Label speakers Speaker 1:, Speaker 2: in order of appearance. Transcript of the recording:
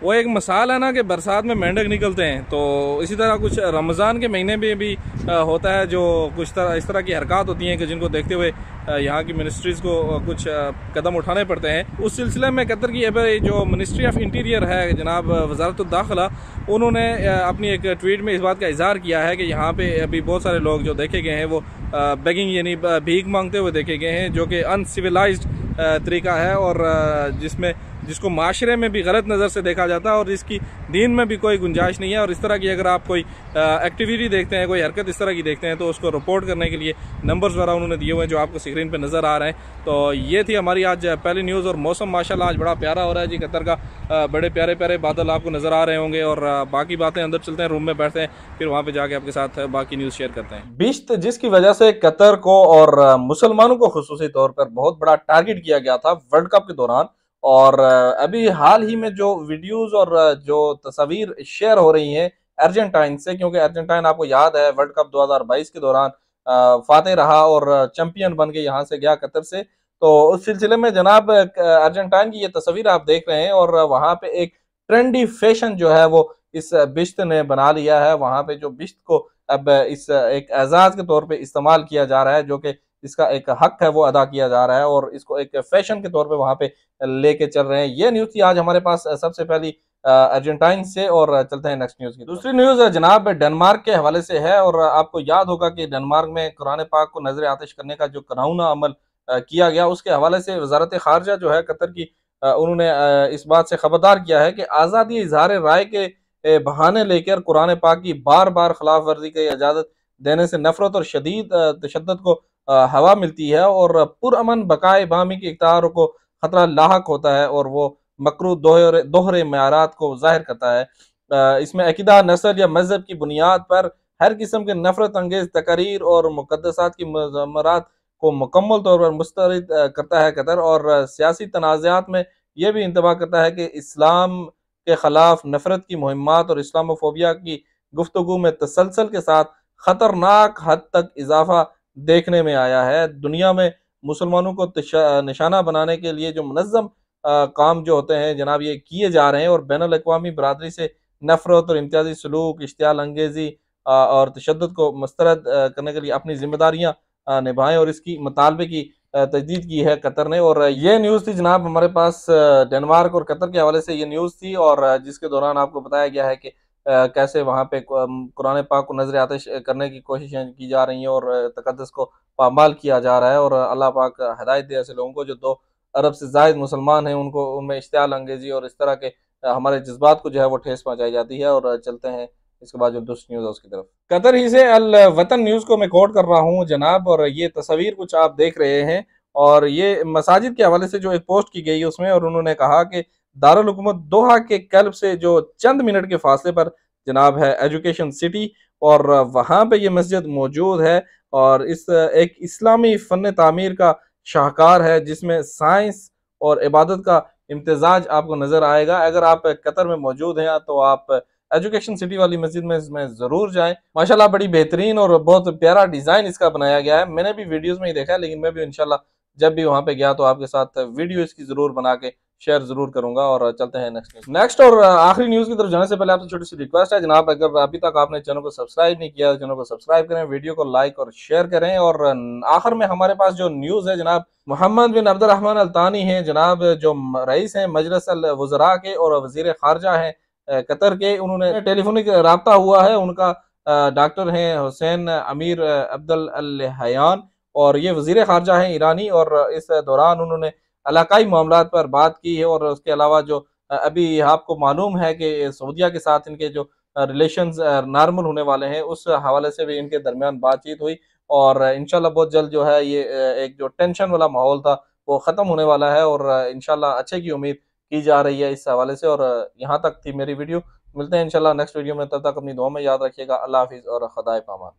Speaker 1: वो एक मिसाल है ना कि बरसात में मेंढक निकलते हैं, तो इसी तरह कुछ रमज़ान के महीने में भी होता है जो कुछ इस तरह की हरकत होती हैं कि जिनको देखते हुए यहाँ की मिनिस्ट्रीज़ को कुछ कदम उठाने पड़ते हैं। उस सिलसिले में कतर की अभी जो मिनिस्ट्री ऑफ इंटीरियर है जनाब वज़ारत दाखिला, उन्होंने अपनी एक ट्वीट में इस बात का इजहार किया है कि यहाँ पे अभी बहुत सारे लोग जो देखे गए हैं वो बेगिंग यानी भीख मांगते हुए देखे गए हैं, जो कि अनसिविलाइज्ड तरीका है और जिसको माशरे में भी गलत नज़र से देखा जाता है और इसकी दीन में भी कोई गुंजाइश नहीं है। और इस तरह की अगर आप कोई एक्टिविटी देखते हैं, कोई हरकत इस तरह की देखते हैं, तो उसको रिपोर्ट करने के लिए नंबर्स वगैरह उन्होंने दिए हुए हैं जो आपको स्क्रीन पे नज़र आ रहे हैं। तो ये थी हमारी आज पहली न्यूज़। और मौसम माशाल्लाह आज बड़ा प्यारा हो रहा है जी कतर का, बड़े प्यारे प्यारे बादल आपको नज़र आ रहे होंगे। और बाकी बातें अंदर चलते हैं, रूम में बैठते हैं, फिर वहाँ पर जाके आपके साथ बाकी न्यूज़ शेयर करते हैं। बिश्त जिसकी वजह से कतर को और मुसलमानों को खुसूसी तौर पर बहुत बड़ा टारगेट किया गया था वर्ल्ड कप के दौरान। और अभी हाल ही में जो वीडियोस और जो तस्वीर शेयर हो रही हैं अर्जेंटाइन से, क्योंकि अर्जेंटाइन आपको याद है वर्ल्ड कप 2022 के दौरान फातेह रहा और चैंपियन बन के यहाँ से गया कतर से। तो उस सिलसिले में जनाब अर्जेंटाइन की ये तस्वीर आप देख रहे हैं और वहाँ पे एक ट्रेंडी फैशन जो है वो इस बिश्त ने बना लिया है। वहाँ पे जो बिश्त को अब इस एक एजाज के तौर पे इस्तेमाल किया जा रहा है, जो कि इसका एक हक है वो अदा किया जा रहा है और इसको एक फैशन के तौर पे वहाँ पे लेके चल रहे हैं। ये न्यूज़ थी आज हमारे पास सबसे पहली अर्जेंटाइन से। और चलते हैं नेक्स्ट न्यूज़ की। दूसरी न्यूज़ जनाब डेनमार्क के हवाले से है। और आपको याद होगा कि डेनमार्क में कुरान पाक को नजर आतिश करने का जो कानूना अमल किया गया, उसके हवाले से वजारत खारजा जो है कतर की, उन्होंने इस बात से खबरदार किया है कि आज़ादी इजहार राय के बहाने लेकर कुरान पाक की बार बार खिलाफ वर्जी की इजाज़त देने से नफरत और शदीद तशद्दुद को हवा मिलती है और पुरअमन बकाए बामी के इख्तियार को खतरा लाहक होता है और वो मकरू दोहरे मयारात को जाहिर करता है। इसमें अकीदा, नस्ल या मजहब की बुनियाद पर हर किस्म के नफरत अंगेज तकरीर और मुकद्दसात की मज़ामरात को मुकम्मल तौर पर मुस्तरद करता है कतर। और सियासी तनाज़ात में यह भी इंतबा करता है कि इस्लाम के खिलाफ नफरत की मुहिम्मात और इस्लामोफोबिया की गुफ्तगू में तसलसल के साथ खतरनाक हद तक इजाफा देखने में आया है। दुनिया में मुसलमानों को निशाना बनाने के लिए जो मुनज़्ज़म काम जो होते हैं जनाब ये किए जा रहे हैं और बैनुल अक़वामी बरादरी से नफरत और इम्तियाजी सलूक, इश्तियाल अंगेज़ी और तशद्दुद को मुस्तरद करने के लिए अपनी जिम्मेदारियाँ निभाएं। और इसकी मुतालबे की तजदीद की है कतर ने। और ये न्यूज़ थी जनाब हमारे पास डेनमार्क और कतर के हवाले से ये न्यूज़ थी, और जिसके दौरान आपको बताया गया है कि कैसे वहाँ पे कुरान पाक को नजर आतिश करने की कोशिशें की जा रही हैं और तकद्दस को पामाल किया जा रहा है। और अल्लाह पाक हिदायत दे ऐसे लोगों को जो 2 अरब से ज़ायद मुसलमान हैं, उनको उनमें इश्तियाल अंगेज़ी और इस तरह के हमारे जज्बात को जो है वो ठेस पहुँचाई जाती है। और चलते हैं इसके बाद जो दूसरी न्यूज़ है उसकी तरफ। कतर ही से अल वतन न्यूज़ को मैं कोट कर रहा हूँ जनाब, और ये तस्वीर कुछ आप देख रहे हैं और ये मसाजिद के हवाले से जो एक पोस्ट की गई उसमें, और उन्होंने कहा कि दारुल हुकूमत दोहा के कल्ब से जो चंद मिनट के फासले पर जनाब है एजुकेशन सिटी, और वहाँ पे ये मस्जिद मौजूद है और इस एक इस्लामी फ़न तामीर का शाहकार है जिसमें साइंस और इबादत का इम्तिजाज आपको नज़र आएगा। अगर आप कतर में मौजूद हैं तो आप एजुकेशन सिटी वाली मस्जिद में इसमें ज़रूर जाएं। माशाल्लाह बड़ी बेहतरीन और बहुत प्यारा डिज़ाइन इसका बनाया गया है। मैंने भी वीडियोज़ में ही देखा है, लेकिन मैं भी इंशाल्लाह जब भी वहाँ पे गया तो आपके साथ वीडियो इसकी ज़रूर बना के शेयर जरूर करूंगा। और चलते हैं नेक्स्ट और आखिरी न्यूज़ की तरफ जाने से पहले आपसे छोटी सी रिक्वेस्ट है जनाब, अगर अभी तक आपने चैनल को सब्सक्राइब नहीं किया तो चैनल को सब्सक्राइब करें, वीडियो को लाइक और शेयर करें। और आखिर में हमारे पास जो न्यूज़ है जनाब, मोहम्मद बिन अब्दुर्रहमान अल तानी हैं जनाब, जो रईस हैं मजलिस अल वज़रा के और वज़ीर खारजा हैं कतर के, उन्होंने टेलीफोनिक रब्ता हुआ है। उनका डॉक्टर हैं हुसैन अमीर अब्दुल अल हयान और ये वज़ीर खारजा हैं ईरानी। और इस दौरान उन्होंने इलाकाई मामलात पर बात की है। और उसके अलावा जो अभी आपको मालूम है कि सऊदीया के साथ इनके जो रिलेशंस नॉर्मल होने वाले हैं, उस हवाले से भी इनके दरमियान बातचीत हुई। और इंशाल्लाह बहुत जल्द जो है ये एक जो टेंशन वाला माहौल था वो ख़त्म होने वाला है और इंशाल्लाह अच्छे की उम्मीद की जा रही है इस हवाले से। और यहाँ तक थी मेरी वीडियो, मिलते हैं इंशाल्लाह नेक्स्ट वीडियो में, तब तक अपनी दुआ में याद रखिएगा। अल्लाह हाफिज़ और खुदा पामान।